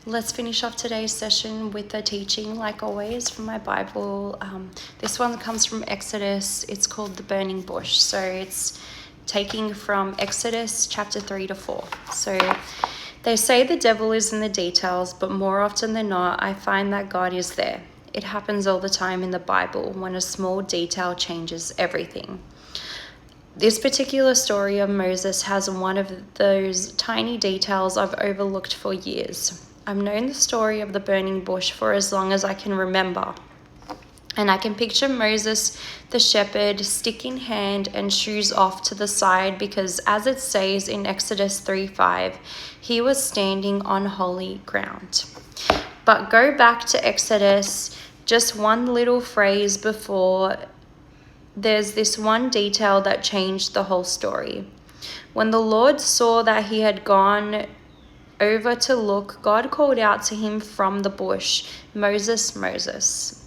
Let's finish off today's session with a teaching, like always, from my Bible. This one comes from Exodus. It's called the burning bush. So it's taking from Exodus chapter 3 to 4. So they say the devil is in the details, but more often than not, I find that God is there. It happens all the time in the Bible when a small detail changes everything. This particular story of Moses has one of those tiny details I've overlooked for years. I've known the story of the burning bush for as long as I can remember. And I can picture Moses, the shepherd, stick in hand and shoes off to the side because, as it says in Exodus 3:5, he was standing on holy ground. But go back to Exodus, just one little phrase before, there's this one detail that changed the whole story. When the Lord saw that he had gone over to look, God called out to him from the bush, "Moses, Moses."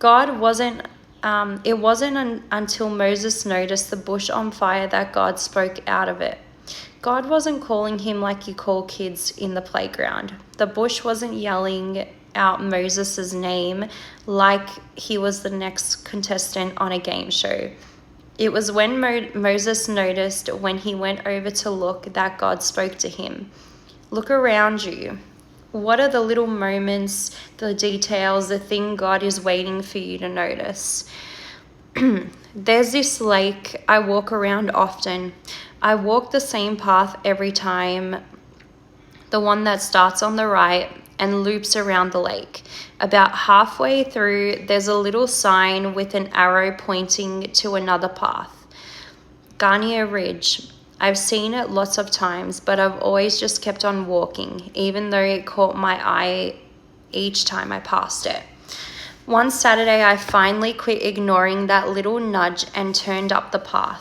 It wasn't until Moses noticed the bush on fire that God spoke out of it. God wasn't calling him like you call kids in the playground. The bush wasn't yelling out Moses' name like he was the next contestant on a game show. It was when Moses noticed, when he went over to look, that God spoke to him. Look around you. What are the little moments, the details, the thing God is waiting for you to notice? There's this lake I walk around often. I walk the same path every time, the one that starts on the right and loops around the lake. About halfway through, there's a little sign with an arrow pointing to another path. Garnier Ridge. I've seen it lots of times, but I've always just kept on walking, even though it caught my eye each time I passed it. One Saturday, I finally quit ignoring that little nudge and turned up the path.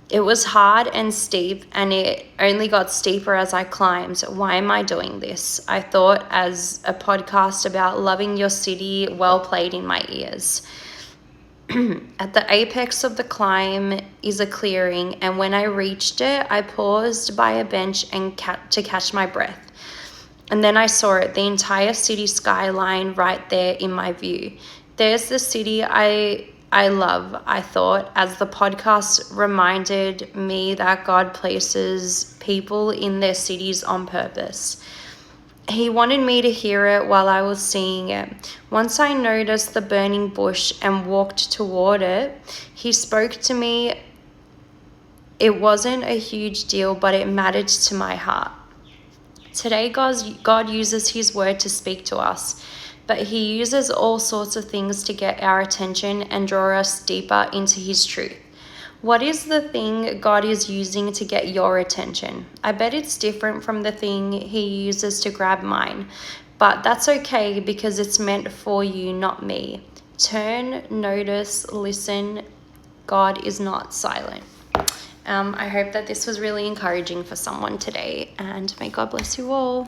It was hard and steep, and it only got steeper as I climbed. Why am I doing this? I thought, as a podcast about loving your city well played in my ears. At the apex of the climb is a clearing, and when I reached it, I paused by a bench to catch my breath. And then I saw it, the entire city skyline right there in my view. There's the city I love, I thought, as the podcast reminded me that God places people in their cities on purpose. He wanted me to hear it while I was seeing it. Once I noticed the burning bush and walked toward it, he spoke to me. It wasn't a huge deal, but it mattered to my heart. Today, God uses his word to speak to us, but he uses all sorts of things to get our attention and draw us deeper into his truth. What is the thing God is using to get your attention? I bet it's different from the thing he uses to grab mine, but that's okay because it's meant for you, not me. Turn, notice, listen. God is not silent. I hope that this was really encouraging for someone today, and may God bless you all.